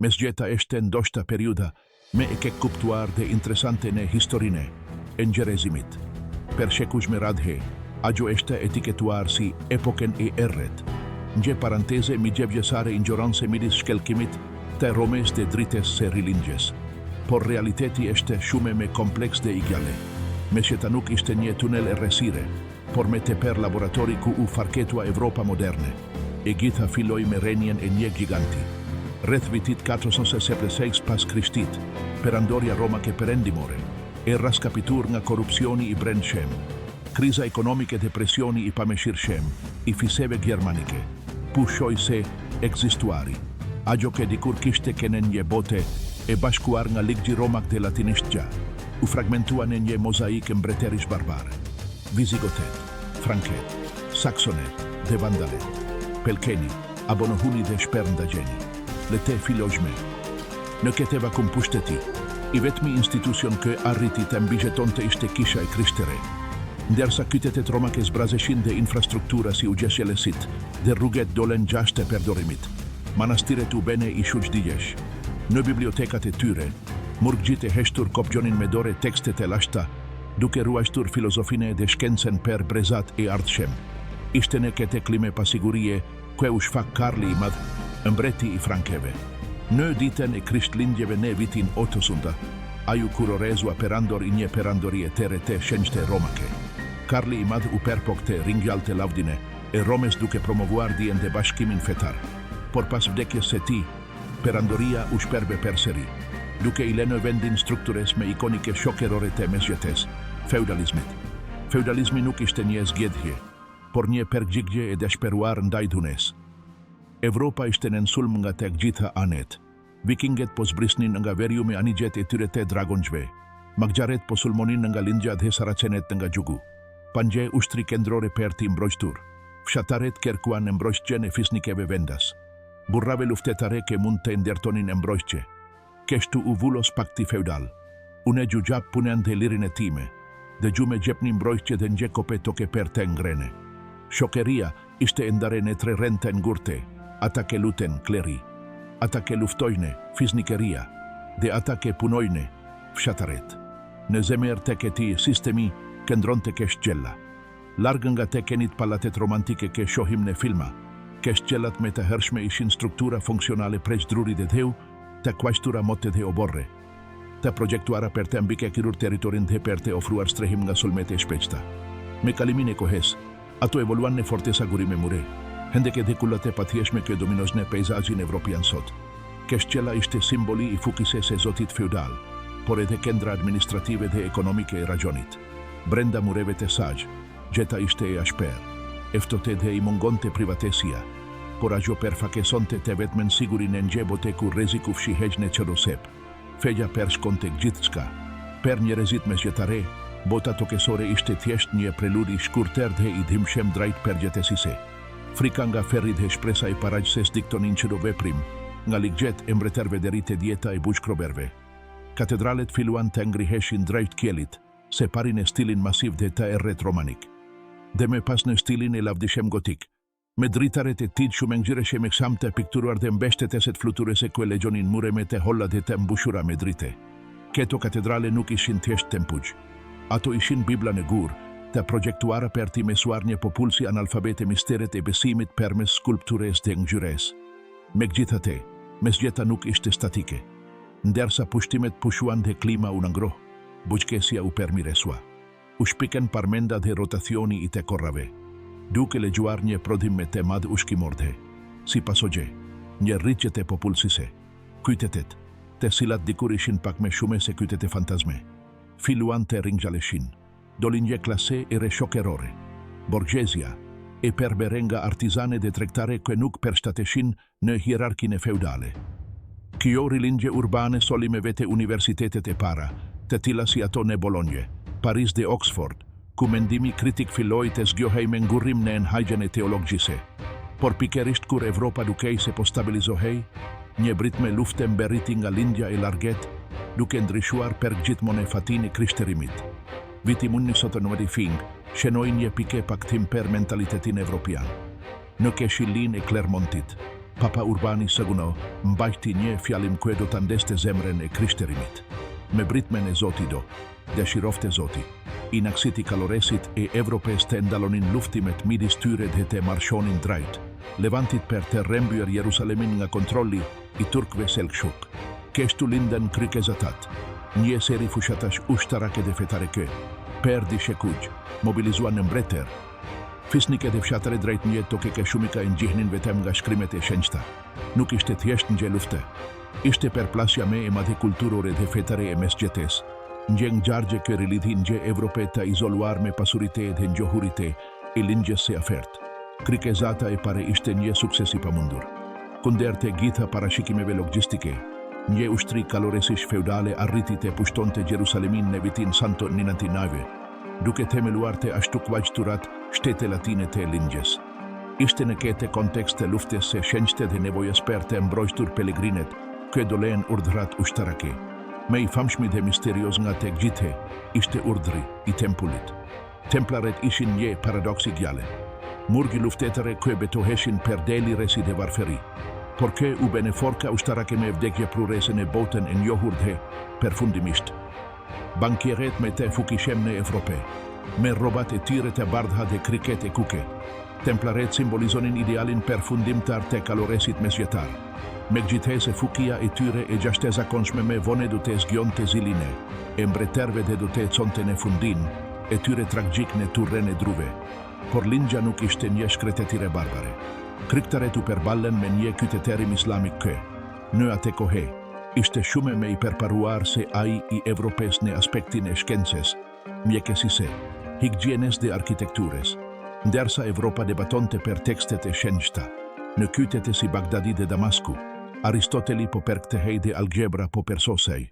Mesgjeta është ndoshta periudha me e ke kuptuar dhe interesante në historinë e njerëzimit. Per shekuj me radhe, ajo është etiketuar si epokën e errët. Një paranteze midjevjesare ignorancë midis shkelkimit të Romes dhe dritës së rilindjes. Por realiteti është shumë me kompleks dhe igjale. Mesgjeta nuk ishte një tunel errësire, por me tepër laboratori ku u farketua Evropa moderne. E gjitha filloi me rënien e një giganti. Rreth vitit 476 pas Krishtit, perandoria romake perendimore e raskapitur nga korupcioni i brendshëm, kriza ekonomike dhe presioni i pamëshirshëm i fiseve gjermanike, pushoi se ekzistuari. Ajo që dikur kishte kenen një bote e bashkuar nga ligji romak dhe latinishtja, u fragmentua në një mozaik mbretërish barbare. Vizigotet, Franket, Saksonet dhe Vandalet, Pelkeni, Abonohuni dhe Shpërndagjeni, dhe te filojshme. Në këtë vakum pushteti, i vetmi institucion që arriti të mbigjeton të ishte kisha e Krishtere. Ndërsa qytetet romake zbrazeshin dhe infrastruktura si u gjeshjelesit dhe rruget dolen gjashte përdorimit. Manastiret u bene i shuqdijesh. Në bibliotekat e tyre, murgjit e heshtur kopgjonin me dore tekstet e lashta, duke ruajtur filozofine dhe shkencen per brezat e ardhshem. Ishte në këtë klime pasigurie, kë u shfaq Karli i Madh, mbreti i Frankeve. Në ditën e Krishtlindjeve në vitin 800, aju kurorezua perandor i një perandorie tere të shenjte romake. Karli i Madh u perpok të ringjallte lavdine e Romes duke promovuar dijen dhe bashkimin fetar. Por pas vdekjes së tij, perandoria u shperbe përsëri, duke i lënë vendin struktures me ikonike shokerore të mesgjetes, feudalizmit. Feudalizmi nuk ishte një zgjedhje, por një përgjigje e dëshpëruar ndaj dhunes. Evropa ishte në sulm nga tek gjitha anet. Vikinget po zbrisnin nga veriumi anigjet e tyre të dragonjve. Magjaret po sulmonin nga lindja dhe saracenet nga gjugu. Panje ushtri kendrore për ti mbrojtur. Fshataret kërkuan mbrojtjen e fisnikeve vendas. Burrave luftetare ke mund të ndërtonin mbrojtje. Kështu u vullos pakti feudal. Une gjugjap punen dhe lirin e time. Dhe gjume gjepni mbrojtje dhe nje kope toke për të ngrene. Shokeria ishte ndare në tre rente ngurte. Ata ke luten kleri, ata ke luftojne, fisnikeria, dhe ata ke punojne, fshataret. Në zemër të këti sistemi, këndron të kesh gjella. Largë nga të kenit palatet romantike ke shohim në filma, kesh gjellat me të hershme ishin struktura funksionale prej druri dhe dheu, të kuashtura mote dhe oborre. Të projektuara për të mbike kirur teritorin dhe për të ofruar strehim nga sulmete e shpeqta. Me kalimin e kohes, ato evoluan në fortesa gurime mure. Hendek edhe kullat e patjeshme që dominoz në pejzajin evropian sot. Keshqela ishte simboli i fukises e zotit feudal, por edhe kendra administrative dhe ekonomike e rajonit. Brenda mureve të saj, gjeta ishte e ashper, eftote dhe i mungonte privatesia, por ajo perfakesonte të vetmen sigurin e njebote ku reziku fshihej në qërosep. Feja per shkonte gjithçka. Per njerëzit mesjetare, bota tokesore ishte thjesht një preludi shkurter dhe i dhimshem drejt përgjetesise. Frika nga ferri dhe shpresa i parajses diktonin qëro veprim, nga ligjet e mbretërve deri te dieta e bushkroberve. Katedralet filluan të ngriheshin drejt kjelit, se parin e stilin masiv dhe të erret romanik. Dhe me pas në stilin e lavdishem gotik, me dritaret e tid shumë ngjyreshe me ksam të pikturuar dhe mbeshteteset fluturese ku e legjonin mure me të holla dhe të mbushura me drite. Keto katedrale nuk ishin thjesht tempugj. Ato ishin bibla në gur, të projektuara për ti mesuar një popull si analfabete misteret e besimit përmes skulptures dhe ngjyres. Me gjithate, mesgjeta nuk ishte statike. Ndërsa pushtimet pushuan dhe klima u nëngroh, buqkesia u përmiresua. U shpiken parmenda dhe rotacioni i të korrave. Duke legjuar një prodhim me të madh ushkimordhe. Si pasogje, një rritjet e popullsise. Kujtetet, të cilat dikur ishin pak me shume se kujtete fantazme. Filuan të ringjalleshin. Dolinje klase e reshokerore. Borgjesia e perberenga artizane dhe trektare që nuk përshtateshin në hierarkin e feudale. Kjo rilindje urbane soli me vete universitetet e para, të tilla si ato në Bologna, Paris dhe Oxford, ku mendimi kritik filloi të zgjohej me ngurrim në enhajgjen e teologjise. Por pikerisht kur Evropa dukej se po stabilizohej, një brit me lufte mberiti nga lindja e larget, duke ndryshuar për gjithmon e fatin e krishterimit. Viti 1995 shenoi një pike paktim per mentalitetin evropian. Në keshillin e Clermontit, Papa Urbani II mbajti një fjalim kue do të ndeste zemrën e krishterimit. Me britmen e Zoti do, dëshirofte Zoti, inaksiti kaloresit e Evropes të ndalonin luftimet midis tyre dhe të marshonin drejt, levantit për të rembyer Jerusalemin nga kontrolli i turkve Selçuk. Kështu linden krikezatat, një seri fushatash ushtarake dhe fetareke, perdi shekuj, mobilizuan në mbretër, fisnike dhe fshatare drejt një toke ke shumika e ngjihnin vetëm nga shkrimet e shenjta. Nuk ishte thjesht një lufte, ishte përplasja me e madhe kulturore dhe fetare e mesgjetes, një ngjarje që rilidhin një Evrope të izoluar me pasurite dhe njohurite e lindjes se afert. Krikezata e pare ishte një sukses i pamundur. Kunder të gjitha parashikimeve logjistike, një ushtri kaloresish feudale arriti të pushtonte Jerusalemin në vitin 199, duke themeluar të ashtu kvajturat shtete latine të lindjes. Ishte në këtë kontekst të luftes se shenjte dhe nevojës për të mbrojtur pelegrinet, që dolen urdhrat ushtarake. Me i famshmi dhe misterios nga të gjithë ishte urdhri i tempullit. Templaret ishin një paradoksi gjale. Murgi luftetare që betoheshin për deli resi dhe varferi, por që u bene forka ushtarake me vdekje prurese në botën e njohur dhe përfundimisht. Bankieret me të fukishem në Evrope, me robat e tyre të bardha dhe kriket e kuke. Templaret simbolizonin idealin përfundimtar të kaloresit mesjetar. Me gjithë se fukia e tyre e gjashte zakonshme me vone du të zgjon të ziline, e mbreterve dhe du të conte në fundin, e tyre tragjik në turren e druve. Por lindja nuk ishte një shkretetire barbare. Kriktaret u përballen me një kyteterim islamik kë. Në atë kohë, ishte shume me i përparuar se ai i Evropes në aspektin e shkences, mjekësise, higjienes dhe arkitektures, ndërsa Evropa debatonte per tekstet e shenjta. Në kytete si Bagdadi dhe Damasku, Aristoteli po për këtë hejde algebra po për sosej.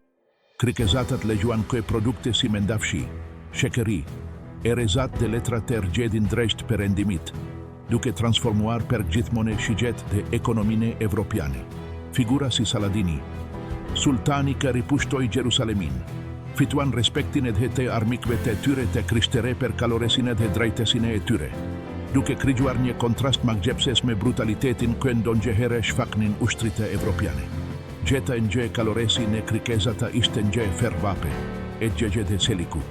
Krikezatat legjuan këj produkte si mendafshi, shekeri, erezat dhe letra të rgjedin drejt për rendimit, duke transformuar për gjithmone shigjet dhe ekonomine evropiane. Figura si Saladini, sultani që ripushtoi Jerusalemin, fituan respektin edhe të armikve të tyre të krishtere për kaloresin edhe drejtesine e tyre, duke krigjuar një kontrast maggjepses me brutalitetin që ndonjëherë shfaqnin ushtrite evropiane. Gjeta një kaloresi në krikezata ishte një fervape, e gjegje dhe celiku,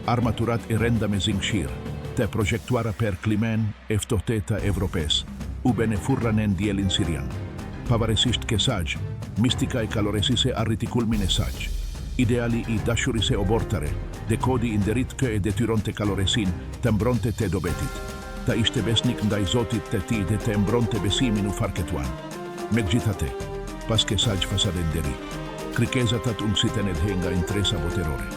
armaturat e renda me zingshir, të projektuara per klimen e ftohteta Evropes, u bene furra në ndjelin sirian. Pavarësisht kësaj, mistika e kaloresise arriti kulmin e saj. Ideali i dashurise obortare, dhe kodi inderit kë e detyron të kaloresin të mbronte të dobetit. Ta ishte besnik ndaj Zotit të ti dhe të mbronte besimin u farketuan. Me gjithate, pas kësaj fasade nderi, krikezatat ungsiten edhe nga interesa boterore.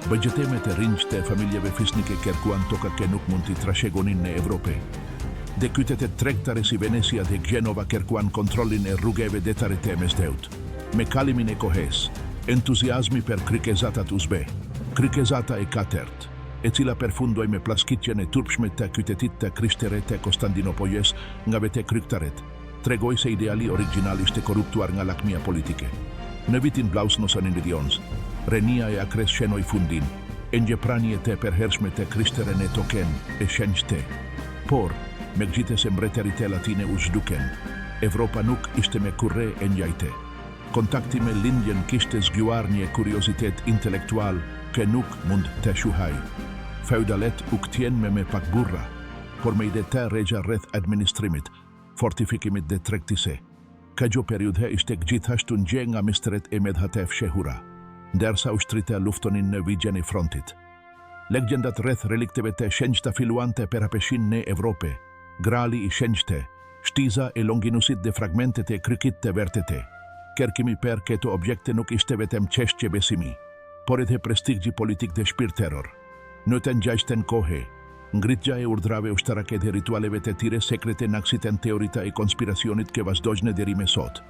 Bëgjetemet e rinjë të familjeve fisnike kërkuan toka që nuk mund t'i trashegonin në Evrope. Dhe kytetet tregtare si Venecia dhe Genova kërkuan kontrollin e rrugeve detare të mesdheut. Me kalimin e kohes, entuziazmi për krikezatat uzbe, krikezata e katërt, e cila përfundoi me plaskitjen e turpshme të kytetit të krishtere të Konstantinopojes nga vete kryktaret, tregoi se ideali original ishte korruptuar nga lakmia politike. Në vitin blaus nosan invidions, renia e akres shenoj fundin, e një pranje të përhershme të krishtere në token e shenjte. Por, me gjithë se mbretërite latine u zhduken, Evropa nuk ishte me kurre e njajte. Kontakti me lindjen kishte zgjuar një kuriozitet intelektual që nuk mund të shuhaj. Feudalet u këtjen me pak burra, por me ide të regja rreth administrimit, fortifikimit dhe tregtise. Kjo periudhe ishte gjithashtu një nga mistret e medhate fshehura, ndërsa ushtrite luftonin në vigjen e frontit. Legjendat rreth relikteve të shenjta filluan të perapeshin në Evrope, grali i shenjte, shtiza e longinusit dhe fragmentet e krykit të vertete. Kërkimi për këto objekte nuk ishte vetëm çështje besimi, por edhe prestigji politik dhe shpirtëror. Në të ngjashten kohë, ngritja e urdhrave ushtarake dhe ritualeve të tyre sekrete naksiten teorita e konspiracionit që vazhdojnë deri me sot.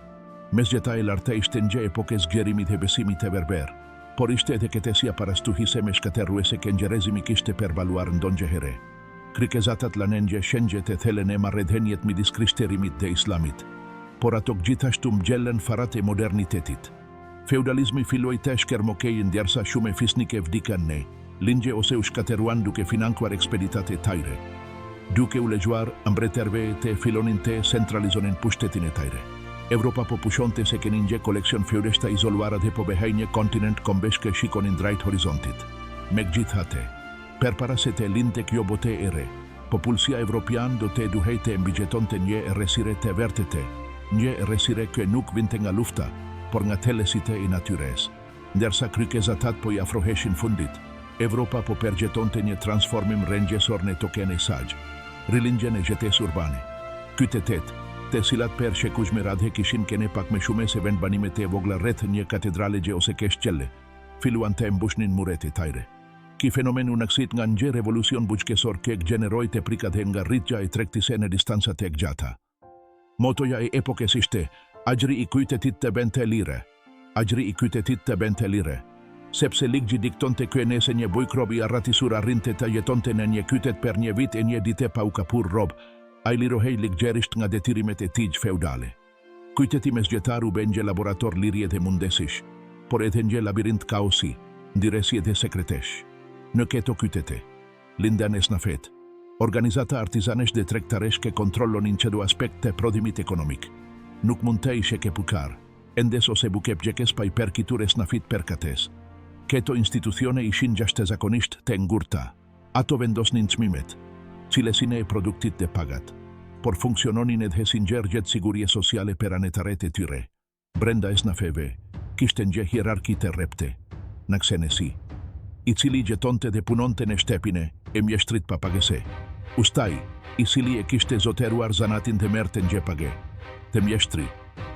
Mesgjeta e lartë ishte një epokë zgjerimit dhe besimit të berber, por ishte edhe këtësia parastuhise me shkatërruese që njerëzimi kishte përbaluar ndonjëherë. Krikezatat lanen një shenjë të thellën e marrëdhëniet midis krishterimit dhe islamit, por ato gjithashtu mgjellen farat e modernitetit. Feudalizmi filloi të shkermokej ndërsa shumë fisnike vdikan në lindje ose u shkateruan duke financuar ekspeditate tajre. duke u lexuar mbretërve të filonin të centralizonin pushtetin e tyre. Evropa po pushonte se kenin një koleksion fjoreshta izoluara dhe po behej një kontinent kombeshke shikonin drejt horizontit. Megjithatë, përpara se të lindte kjo bote e re, popullsia evropian do të duhej të mbigjetonte një errësire të vërtetë, një errësire që nuk vinte nga lufta, por nga thellësitë e natyres. Ndërsa kryqëzatat po i afroheshin fundit, Evropa po përgjetonte një transformim rrëngjësor në tokën e saj. Rilindjen e jetesë urbane. Qytetet, të cilat për shekuj me radhë kishin kene pak më shumë se vendbanimet e vogla rreth një katedrale ose kështjelle, filluan të mbushnin muret e tyre. Ky fenomen u naksit nga një revolucion bujqësor që gjeneroi të prikat nga rritja e tregtisë në distanca të gjata. Motoja e epokës ishte agjri i qytetit të bente lire. Agjri i qytetit të bente lire. Sepse ligji diktonte që nëse një bujkrob i arratisur arrinte të jetonte në një qytet për një vit e një dite pa u kapur rob, ai lirohej ligjërisht nga detyrimet e tij feudale. Qyteti mesgjetar u bën një laborator lirje dhe mundesish, por edhe një labirint kaosi, ndirësie dhe sekretesh. Në këto qytete, linden esnafet, organizata artizanesh dhe tregtaresh që kontrollonin çdo aspekt të prodhimit ekonomik. Nuk mund të ishe ke pukar, endes ose bukep gjekes pa i përkitur esnafit përkates. Këto institucione ishin jashtëzakonisht të ngurta. Ato vendosnin çmimet, cilësinë e produktit dhe pagat, por funksiononin edhe sinqergjet sigurie sociale për anëtarët e tyre. Brenda esnafeve, kishte një hierarki të rrepte, naksenesi, i cili gjetonte dhe punonte në shtepine e mjeshtrit pa pagese. Ustaj, i cili e kishte zoteruar zanatin dhe merte një page. Të mjeshtri,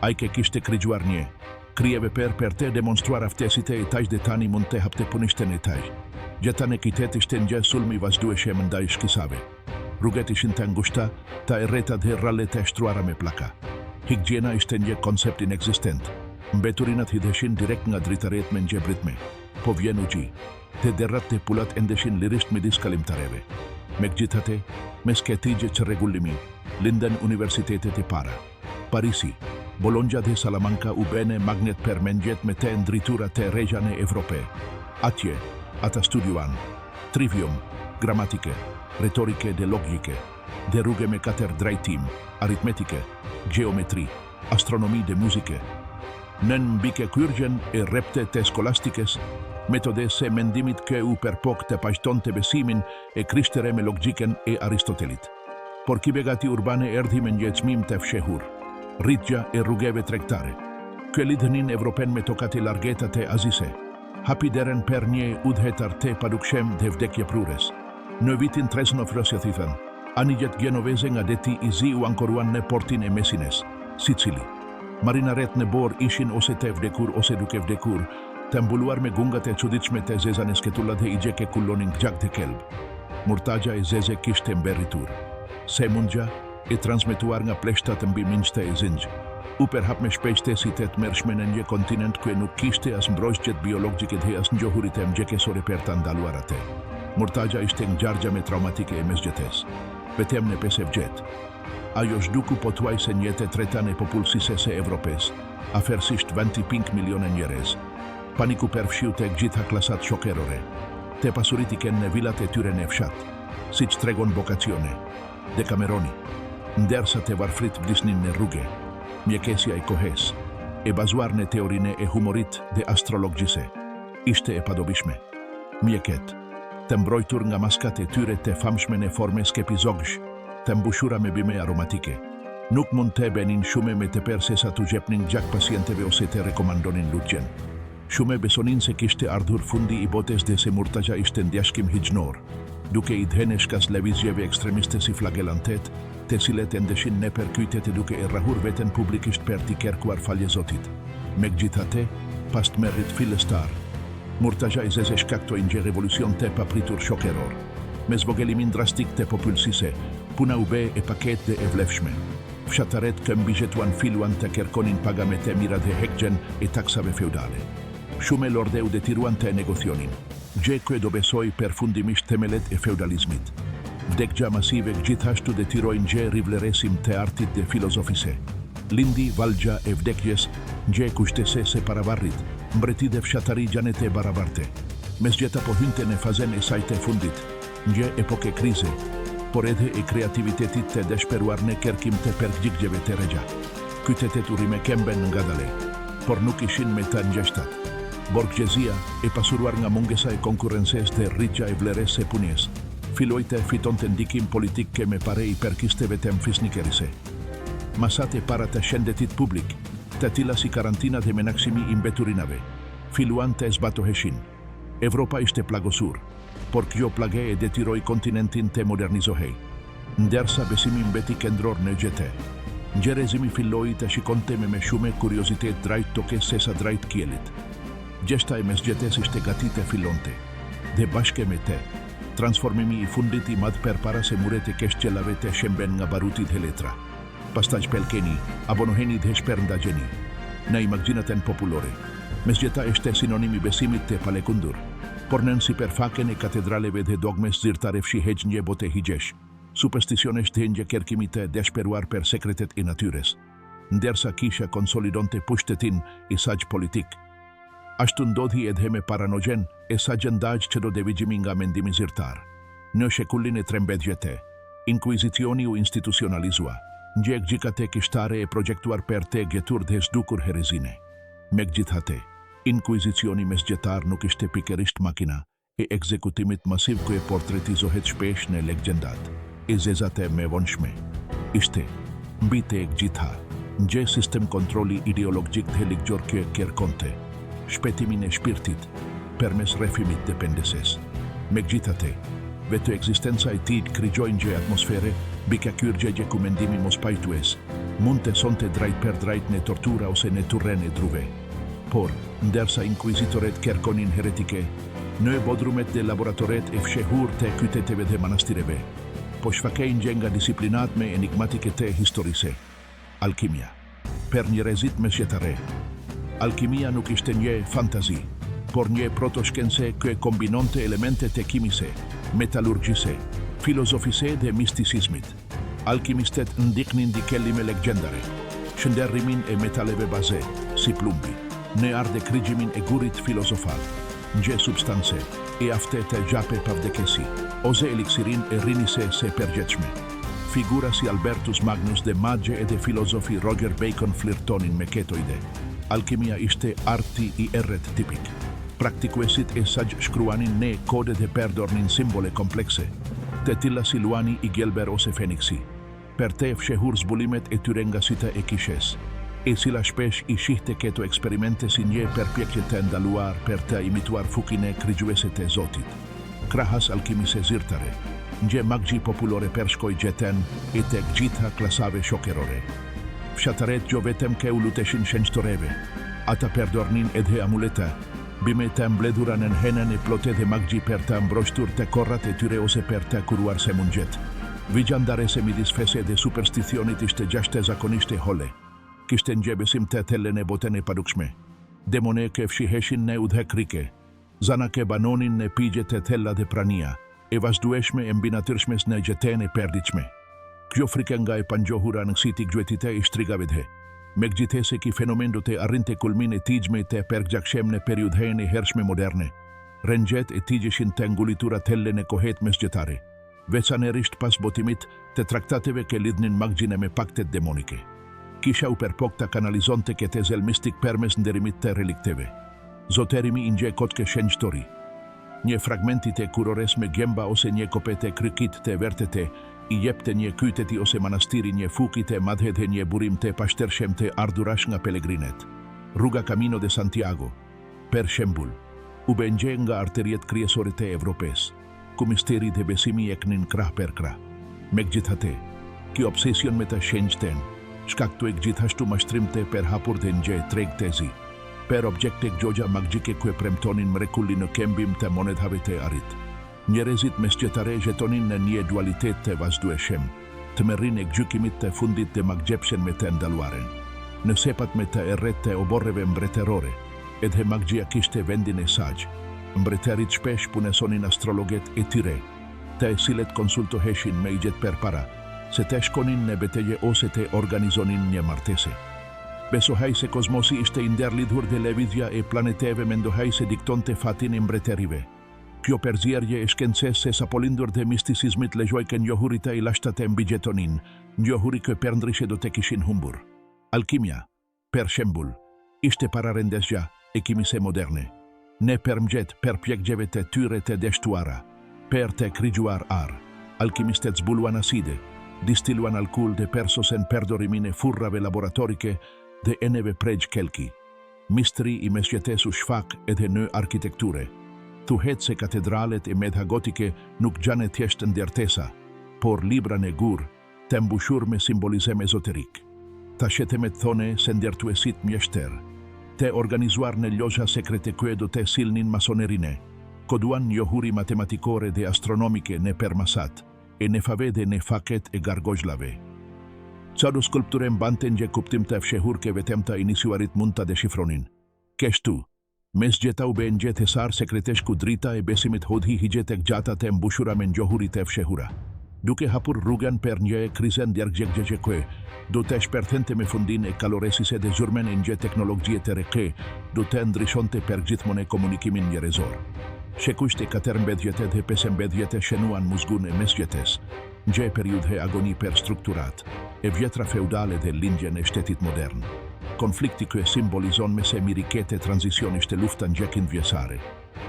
ai që kishte krigjuar një, krijeve për të demonstruar aftësitë e taj dhe tani mund të hapte punishten e taj. Gjeta në kitet ishte një sulmi vazhdueshëm ndaj shkisave. Rruget ishin të ngushta, të erreta dhe rrallet e shtruara me plaka. Higjiena ishte një koncept inexistent. Mbeturinat hidheshin direkt nga dritaret me një britme. Po vjen ugji, të derrat të pulat endeshin lirisht midis kalimtareve. Megjithatë, mes këtij çrregullimi, linden universitetet e para. Parisi, Bologna dhe Salamanca u bene magnet për mendjet me të ndritura të regjane Evrope. Atje, ata studiuan trivium, gramatike, retorike dhe logike, dhe rrugë me 4 drejtim, aritmetike, geometri, astronomi dhe muzike. Nën mbike kyrgjen e rrepte të skolastikes, metode se mendimit që u përpok të pashton të besimin e krishtere me logjiken e Aristotelit. Por kibegati urbane erdhi me një çmim të fshehur. Rritja e rrugëve tregtare. Kjo lidhnin Evropen me tokat e largeta të Azise. Hapi deren për një udhëhetar të padukshëm dhe vdekje prures. Në vitin 393, anigjet genoveze nga deti i zi u ankoruan në portin e Mesines, Sicili. Marinaret në bor ishin ose të vdekur ose duke vdekur, të mbuluar me gungat e çuditshme të zezane sketullat dhe i gjeke kullonin gjak të kelb. Murtaja e zeze kishte mberitur. Se mundja, e transmetuar nga pleshtat mbi minjtë e zinj. U përhap me shpejtësi të mërshme në një kontinent ku nuk kishte as mbrojtjet biologjike dhe as njohurit e mgjekësore për të ndaluar atë. Murtaja ishte ngjarje me traumatike e mesgjetes. Vetëm në 5 vjet. Ajo zhduku pothuajse një të tretan e popullsisë së Evropës, afërsisht 25 milionë njerëz. Paniku përfshiu tek gjitha klasat shokerore. Te pasurit i kenë në vilat e tyre në fshat, siç tregon Boccaccione, Decameroni. Ndërsa të varfrit vdisnin në rrugë, mjekësia e kohes, e bazuar në teorinë e humorit dhe astrologjisë, ishte e padobishme. Mjeket, të mbrojtur nga maskat e tyre të famshme në forme skepizogsh, të mbushura me bime aromatike, nuk mund të benin shume me të perse sa të gjepnin gjak pasienteve ose të rekomandonin lutjen. Shume besonin se kishte ardhur fundi i botes dhe se Murtaja ishte ndjashkim hijnor, duke i dhënë shkas lëvizjeve ekstremiste si flagelantet, të cilet endeshin në për qytete duke e rrahur veten publikisht për t'i kërkuar falje Zotit. Megjithatë, pas të merrit fillestar, Murtaja i zeze shkaktoi një revolucion të papritur shokeror. Me zvogëlimin drastik të popullsisë, puna u bë e paket dhe e vlefshme. Fshataret që mbigjetuan filluan të kërkonin paga me të mira dhe hekgjen e taksave feudale. Shume lorde u detyruan të negocionin, gjë që do besoi përfundimisht themelet e feudalizmit. Vdekja masive gjithashtu detyrojnë gjë rivleresim të artit dhe filozofise. Lindi valgja e vdekjes, gjë kushtese se paravarrit, mbreti dhe fshatari gjanet e barabarte. Mesgjeta po hynte në fazen e saj të fundit, gjë epoke krize. por edhe e kreativitetit të dëshperuar në kërkim të përgjigjeve të regja. Qytetet u rimekemben nga dale, por nuk ishin me të ngjeshtat. Borgjezia, e pasuruar nga mungesa e konkurrences dhe rritja e vleres së punës, filloi të fitonte ndikim politik me pare i përkisteve të fisnikerise. Masat e para të shëndetit publik, të tilla si karantina dhe menaksimi i mbeturinave, filluan të zbatoheshin. Evropa ishte plagosur, por kjo plage e detyroi kontinentin të modernizohej, ndërsa besimi mbeti qendror në gjete. Njerëzimi filloi të shikonte me shumë kuriozitet drejt tokës sesa drejt qiellit. Gjeshta e mesgjetes ishte gati të fillonte, dhe bashke me te, transformimi i fundit i madh përpara se muret e keshqelave të shemben nga barutit dhe letra. Pastaj pelkeni, abonoheni dhe shperndagjeni. Në imagjinaten populore, mesgjeta ishte sinonimi besimit të palekundur, por nën si përfaken e katedraleve dhe dogmes zyrtare fshihej një bote higjesh, supersticionesh dhe një kërkimit të dëshperuar për sekretet i natyres, ndërsa kisha konsolidonte pushtetin i saq politik. Ashtu ndodhi edhe me paranojen e sagjendaj që do devigjimi nga mendimi zyrtar. Në shekullin e 13, inkuizicioni u institucionalizua, gjek gjikate kishtare e projektuar për te gjetur dhe zdukur herezine. Megjithatë, inkuizicioni mesgjetar nuk ishte pikërisht makina e ekzekutimit masiv ku e portretizohet shpesh në legendat e zezate me vonshme. Ishte, mbi te gjitha, një sistem kontroli ideologjik dhe ligjor që kërkonte shpetimin e shpirtit përmes rrëfimit dependeses. Megjithatë, vetë ekzistenca e tij krigjoi një atmosfere bika kyrgje ku mendimi mos pajtues, mund të sonte drejt për drejt në tortura ose në turren e druve. Por, ndërsa inkuizitoret kërkonin heretike, në bodrumet dhe laboratoret e fshehur të qyteteve dhe manastireve, po shfaqejnë gjë nga disiplinat me enigmatike të historise. Alkimia. Per njerëzit mesjetare, alkimia nuk ishte një fantazi, por një protoshkense që kombinonte elementet e kimise, metallurgjise, filozofise dhe mistisizmit. Alkimistet ndiknin dikellime legendare, shënderrimin e metalleve baze, si plumbi, në arde krigjimin e gurit filozofal, një substance e aftet e gjape pavdekesi, ose eliksirin e rinise se përgjegjshme. Figura si Albertus Magnus dhe magje edhe filozofi Roger Bacon flirtonin me këto ide. Alkimia ishte arti i erret tipik. Praktikuesit e saj shkruanin ne kode dhe përdornin simbole komplekse, të tilla si luani i Gelber ose Feniksi, për te fshehur zbulimet e tyre nga sita e kishes, e cila shpesh i shihte këto eksperimente si një përpjekje të ndaluar për të imituar fukin e krigjuese të Zotit. Krahas alkimise zyrtare, një magji populore përshkoj gjeten e të gjitha klasave shokerore. Fshataret jo vetëm që u luteshin shenjtoreve, ata përdornin edhe amuleta, bime të mbledhura në henën e plote dhe magji për të mbroshtur të korrat e tyre ose për të kuruar se mundjet. Vigjandarese midis fese dhe supersticionit ishte gjashte zakonisht e hole. Kishte një besim të thellën e botën e padukshme. Demone që fshiheshin në udhëkrike, zana që banonin në pigje të thella dhe prania, e vazhdueshme e mbinatyrshmes në gjeten e perdiqme. Kjo frike nga e pangjohura në kësiti gjuetite i shtrigave dhe. Megjithëse ki fenomendo të arrinte kulmin e tijgjme të përgjakshem në periudhën e hershme moderne. Rëngjet e tijgjeshin të ngulitura thelle në kohet mesgjetare, veçanërisht pas botimit të traktateve që lidhnin magjine me paktet demonike. Kisha u përpokta kanalizonte këtë zel mistik përmes nderimit të relikteve. Zoterimi i një kotke shenjtori. Një fragmentit e kurores me gemba ose një kopete krykit të vertete, i jepte një qyteti ose manastiri një fukit e madhe dhe një burim të pashtershëm të ardurash nga pelegrinet. Rruga Camino de Santiago, per shembull, u bëngje nga arteriet kryesore të Evropës, ku misteri dhe besimi eknin krah per krah. Megjithatë, kjo obsesion me të shenjten, shkaktoi gjithashtu mashtrimte per hapur dhe një treg tezi, per objekte gjogja magjike ku e premtonin mrekulli në kembim të monedhave të arit. Njerëzit mesgjetare jetonin në një dualitet të vazhdueshëm, të merrin e gjykimit të fundit dhe magjepshen me të ndaluaren. Në sepat me të erret të oborreve mbretërore, edhe magjia kishte vendin e saj. Mbretërit shpesh punesonin astrologet e tyre, të cilet konsultoheshin me i gjet përpara, se të shkonin në betejë ose të organizonin një martese. Besohaj se kozmosi ishte ndërlidhur dhe lëvizja e planeteve mendohaj se diktonte fatin e mbretërive. Kjo përzierje e shkencese sa polindur dhe misticizmit lejojke njohurita I lashtate mbi gjetonin, njohuri kë përndrishe do të kishin humbur. Alkimia, per shembull, ishte pararendesja e kimise moderne. Ne përmgjet per pjekgjeve të tyre të deshtuara, per të krigjuar alkimistet zbuluan aside, distiluan alkul dhe persosen përdorimin e furrave laboratorike dhe eneve pregj kelki. Mistri I mesjetesu shfak edhe në arkitekture. Thuhet se katedralet e medha gotike nuk gjane thjesht ndërtesa, por libra në gur të mbushur me simbolizem ezoterik. Ta shetemet thone se ndërtuesit mjeshter, te organizuar në logja sekrete kue do te silnin masonerine, koduan njohuri matematikore dhe astronomike në permasat, e në favede në faket e gargojlave. Qado skulpture mbanten gje kuptim të fshehur ke vetemta inisuarit mund të deshifronin. Keshtu, mes gjeta u ben gjet hesar sekretesh ku drita e besimit hodhi higjetek gjata të mbushura me njohurit e fshehura. Duke hapur rrugan per një krizen djergjekgjekjekwe, do të shperthente me fundin e kaloresise dhe zhurmen e një teknologjie të reke, do të ndryshonte per gjithmone komunikimin njerëzor. Shekusht e 4 mbedjete dhe 5 mbedjete shenuan muzgun e mesgjetes, një periudhe agoni per strukturat, e vjetra feudale dhe lindjen e shtetit modern. Konflikti kë simbolizon me se mirikete tranzicionisht e lufta njekin vjesare,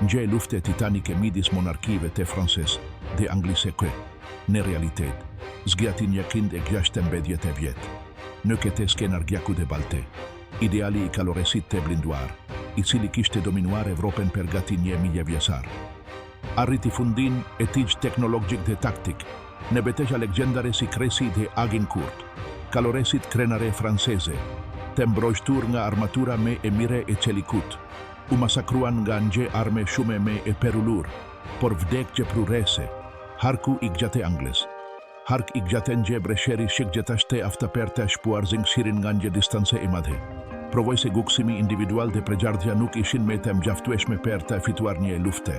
një lufte titanike midis monarkive të franses dhe anglise kë. Në realitet, zgjati njekin e 6 mbedjet e vjet. Në kete skenar gjaku dhe balte, ideali I kaloresit të blinduar, I cili kishte dominuar Evropen per gati 1000 vjesar. Arriti fundin e tij teknologjik dhe taktik, në betejha legendare si Cressy dhe Agincourt, kaloresit krenare franceze, të mbrojtur nga armatura me e mire e qelikut, u masakruan nga nje arme shume me e perullur, por vdek që prurese, harku I gjate angles. Hark I gjate nje bresheri shik gjetaste aftaper të shpuar zing shirin nga nje distance I madhe. Provoj se guksimi individual dhe pregjardhja nuk ishin me të mgjaftueshme per të fituar një lufte.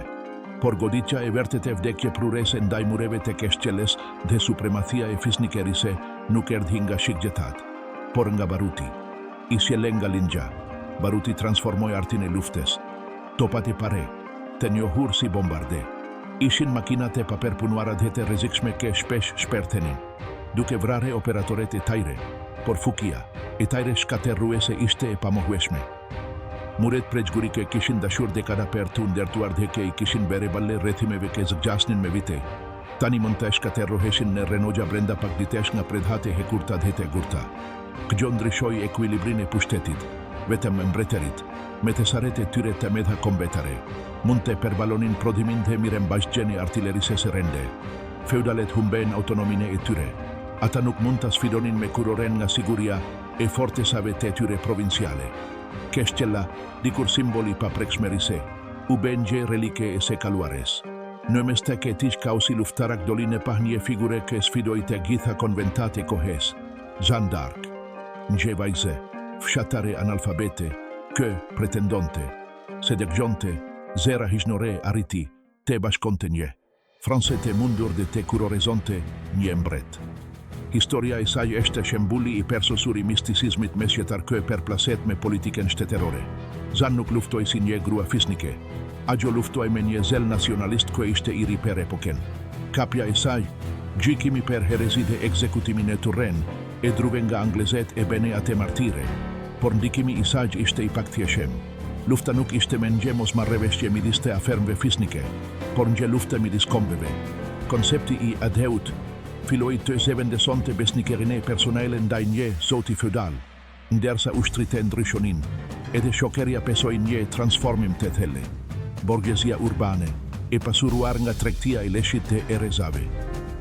Por goditja e vertet e vdekje prurese ndaj mureve të keshqeles dhe supremacia e fisnikerise nuk erdhi nga shik gjetat, por nga baruti. I sjelen nga lindja, baruti transformoj artin e luftes. Topat e pare, të njohur si bombarde. Ishin makinat e paperpunuara dhe të rrezikshme ke shpesh shpertenin, duke vrare operatoret e tajre, por fukia, e tajre shkaterruese ishte e pamohueshme. Muret pregjgurike kishin dashur dekada per të ndërtuar dhe ke I kishin bere balle rrethimeve ke zgjasnin me vite. Tani mund të shkaterroheshin në renogja brenda pak ditesh nga predhate hekurta dhe të gurta. Këgjo ndryshoj ekuilibrin e pushtetit, vetëm mbretërit, me tesaret e tyre të medha kombetare, mund të perbalonin prodimin dhe mirem bashkjeni artillerise së rende. Feudalet humben autonomine e tyre. Ata nuk mund të sfidonin me kuroren nga siguria e fortesave të tyre provinciale. Keshqella, dikur simboli pa prekshmerise, u ben gje relike e se kaluares. Në mes të këtij kausi luftarak doline pah një figure ke sfidoj të gjitha konventate kohes, Jeanne d'Arc. Nje vajze, fshatare analfabete, kë pretendonte, se dëgjonte, zera hishnore arriti, te bashkonte një. Francete mundur dhe te kurorezonte një mbret. Historia e saj është shembulli I persosur I misticizmit mesjetar kë perplaset me politiken shtetërore. Jeanne nuk luftoj si një grua fisnike. Ajo luftoj me një zel nacionalist kë ishte I ri per epoken. Kapja e saj, gjykimi per herezi dhe ekzekutimin e Turren, e druve nga anglezet e bene ate martire, por ndikimi I saj ishte I pak thjeshem. Lufta nuk ishte me nje mos marrëveshje midis të afermve fisnike, por nje lufta midis kombeve. Koncepti I adheut filoi të zëvendësonte besnikerine personale ndaj një zoti feudal, ndërsa ushtrite ndryshonin, edhe shokeria pesoi një transformim të thelle. Borgjesia urbane, e pasuruar nga tregtia e leshit dhe erezave,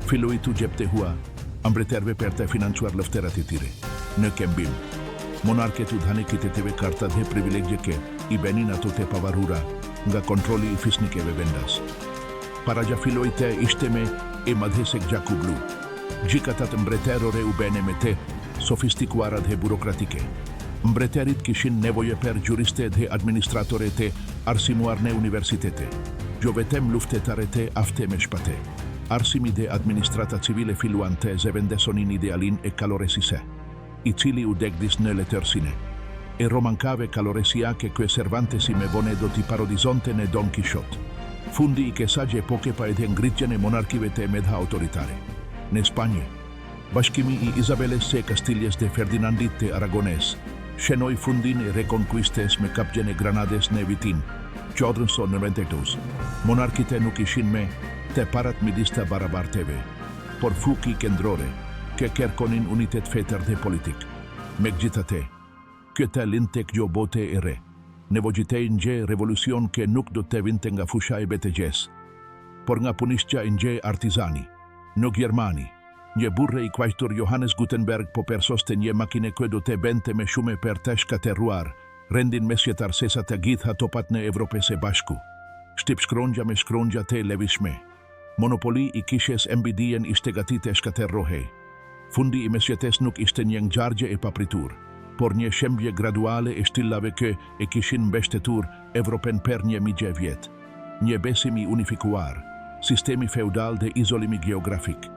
filoi të gjeptehua ambreterve per të financuar lufterat e tyre. Në kembim, monarket u dhane kiteteve karta dhe privilegje ke I benin ato të pavarura nga kontroli I fisnikeve vendas. Paraja filoi të ishte me e madhesek gjaku blu. Gjikatat mbretërore u bene me te, sofistikuara dhe burokratike. Mbretërit kishin nevoje per juriste dhe administratore te arsimuar në universitete. Jo vetëm luftetare te afte me shpate. Arsimi dhe administrata civile filuan te zëvendesonin idealin e kaloresise, I cili u degdis në letërsine. E romankave kaloresiake kë Cervantesi me vone do t'i parodizonte në Don Quixote. Fundi I kësaj epoke pa edhe ngritjen e monarkive të medha autoritare. Në Spanjë, bashkimi I Isabeles së Kastiljes dhe Ferdinandit të Aragones shenoi fundin e reconquistes me kapjen e Granades në vitin 492. Monarkite nuk ishin me të parat midis të barabarteve, por fuki kendrore, që kërkonin unitet fetër dhe politik. Megjithatë, këtë linte kjo bote e re. Nevojitej një revolucion që nuk do të vinte nga fusha e BTG-s, por nga punishja e një artizani, në Gjermani. Një burre I kvajtur Johannes Gutenberg po persoste një makine që do të bente me shume për të shkaterruar, rendin mesjetar sesa të gjitha topat në Evropë së Bashku. Shtip shkronja me shkronja të levishme. Monopoli I kishes mbidien ishte gati të shkaterrohej. Fundi I mesjetes nuk ishte një ngjarje e papritur, por një shembje graduale e shtillave që e kishin mbështetur Evropën për 1000 vjet. Një besim I unifikuar, sistemi feudal dhe izolimi geografik.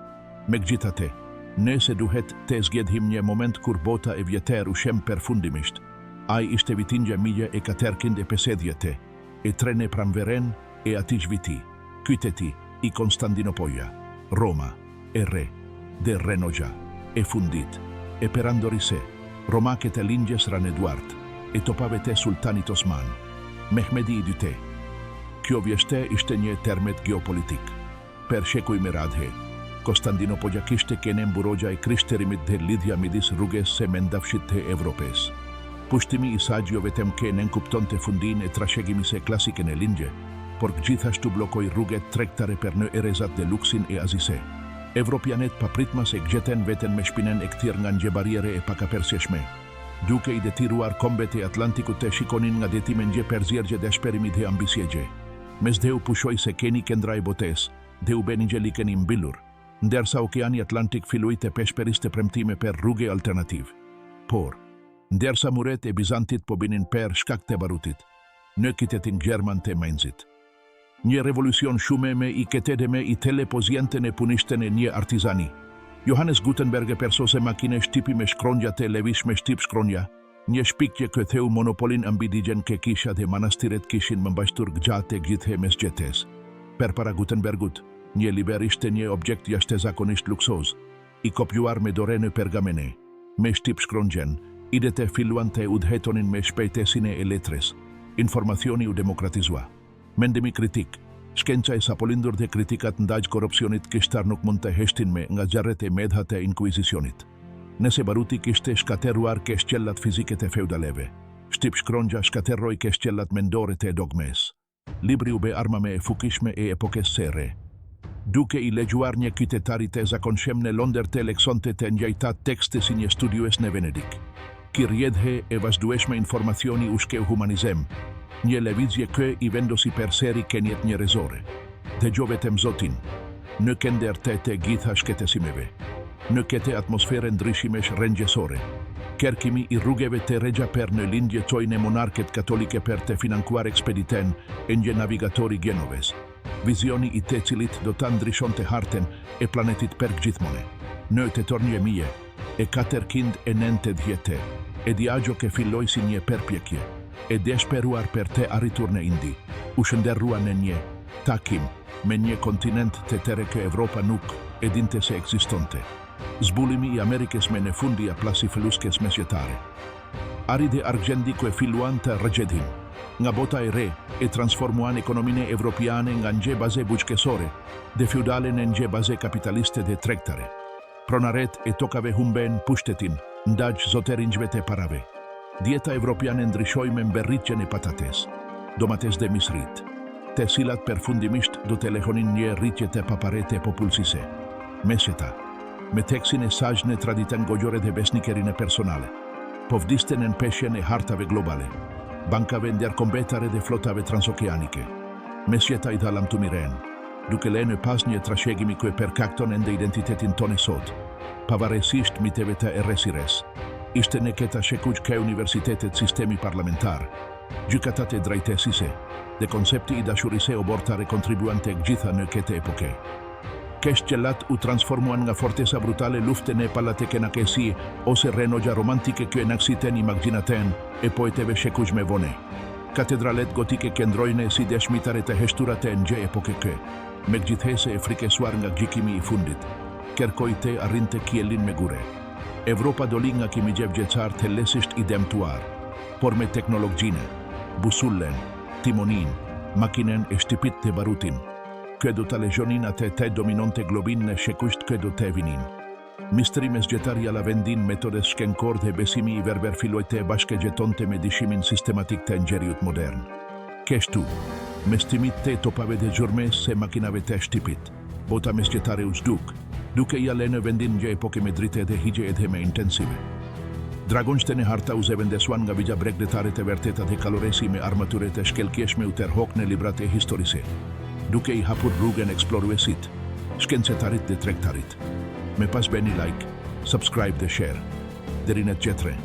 Megjithatë, nëse duhet të zgjedhim një moment kur bota e vjetër u shem përfundimisht, ai ishte vitin 1450 e trene pranveren e atij viti, qyteti I Konstantinopolia, Roma, e re, dhe Renoja, e fundit, e perandorise, romaket e lingjes ran Eduard, e topave të sultanit Osman, Mehmedi I dyte. Kjo vjeshte ishte një termet geopolitik. Per shekuj me radhe, Konstantinopolia kishte kene mburogja e krishterimit dhe lidhja midis rrugës së mendafshit të Evropës. Pushtimi I saj jo vetëm që nënkupton të fundin e trashëgimisë së klasike në lindje, por gjithashtu blokoi rrugët tregtare për në erezat dhe luksin e azise. Evropianet papritmas e gjeten veten me shpinen e këtir nga një bariere e pakapersjeshme, duke I detiruar kombet e Atlantikut të shikonin nga detimen gjë përziergje dhe shperimit dhe ambisjegje. Mes dhe u pushoj se keni kendra e botes, dhe u beni gjeliken I mbilur, ndërsa Okeani Atlantik filloi të peshperiste premtime për rrugë alternativ. Por, ndërsa muret e Bizantit po binin për shkak të barutit, në qytetin Gjerman të Mainzit. Një revolucion shume me I ketedeme I telepozienten e punishten e një artizani. Johannes Gutenberg e persose makine shtipi me shkronja të levishme shtip shkronja, një shpikje këtheu monopolin ambidigjen ke kisha dhe manastiret kishin më mbashtur gjatë e gjithhe mesgjetes. Per para Gutenbergut, një liber ishte një objekt jashtëzakonisht luksoz, I kopjuar me dore në pergamene, me shtip shkronjen, idet e filluan të udhetonin me shpejtesin e letres. Informacioni u demokratizua. Mendimi kritik, shkenca e sapolindur dhe kritikat ndaj korupcionit kishtar nuk mund të heshtin me nga gjarret e medhat e inkuizicionit. Nëse baruti kishte shkaterruar keshqellat fizike të feudaleve, shtip shkronja shkaterroi keshqellat mendore të dogmes. Libri u be arma me e fukishme e epokes së re. Duke I legjuar një qytetari të zakonshëm në Londër të leksonte të njëjtat tekste si një studiues në Venedik. Ki rjedhe e vazhdueshme informacioni u shkeu humanizem, një levizje kë I vendosi per seri kenjet njerëzore. Dhe gjo vetëm Zotin, në kender të gjitha shketesimeve, në kete atmosfere ndryshimesh rëngjesore, kërkimi I rrugeve të regja për në lindje tojnë e monarket katolike për të finankuar ekspediten e një navigatori Genoves. Vizioni I të cilit do të ndryshon të harten e planetit për gjithmone. Në të tornje mije, e 490, e diagjo ke filloj si një përpjekje, e deshperuar për të arritur në Indi, u shënderrua në një takim me një kontinent të tere që Evropa nuk e dinte se eksistonte. Zbulimi I Amerikës me në fundi a plasi feluskes mesjetare. Ari dhe argjendi ku e filluan të rëgjedhin. Nga bota e re e transformuan ekonomine evropiane nga një baze buqkesore dhe feudale në një baze kapitaliste dhe tregtare. Pronaret e tokave humben pushtetin, ndaj zoterinjve të parave. Dieta evropiane ndryshoj me mberritjen e patates, domates dhe misrit, të cilat përfundimisht do të lehonin një rritje të paparete popullsise. Mesjeta, me teksin e saj në traditën gojore dhe besnikerin e personale, povdisten në peshjen e hartave globale, bankave ndërkombëtare dhe flotave transokeanike. Mesjeta I dhalam të miren, duke le në pas një trashëgimi ku e përkakton ende identitetin tonë sot, pavarësisht miteve të erresires. Ishte në këta shekuq ka universitetet sistemi parlamentar, gjykatat e drejtësise dhe koncepti I dashurise obortare kontribuan të gjitha në këtë epoke. Keshqellat u transformuan nga fortesa brutale lufte në palate kenakesi ose renogja romantike kjo e naksiten imagjinaten e poeteve shekuq me vone. Katedralet gotike qëndrojnë si dëshmitare të heshturave në epokë, megjithëse e frikesuar nga gjikimi I fundit. Kërkojtë arrinte qiellin me gure. Evropa doli nga kimi gjevgjecar të lesisht I dëmtuar, por me teknologjinë, busullen, timonin, makinen e shtipit të barutin. Këdo të legjonin atë të dominonte globin në shekusht këdo të vinin. Misteri mesgjetari alla vendin metodes shkenkor dhe besimi I verber filojte bashke gjetonte me dishimin sistematik të njeriut modern. Kështu, mestimit të topave dhe gjurmes se makinave të shtipit, bota mesgjetare u zduk, duke I ale në vendin gjë epoke me drite dhe higje edhe me intensive. Dragonjtë në harta u zëvendësuan nga vigja bregdetare të vërteta dhe kaloresi me armature të shkelkjeshme u tërhok në librat e historise, duke I hapur rrugën eksploruesit, shkencetarit dhe tregtarit. Me pas beni like, subscribe dhe share. Deri në tjetre.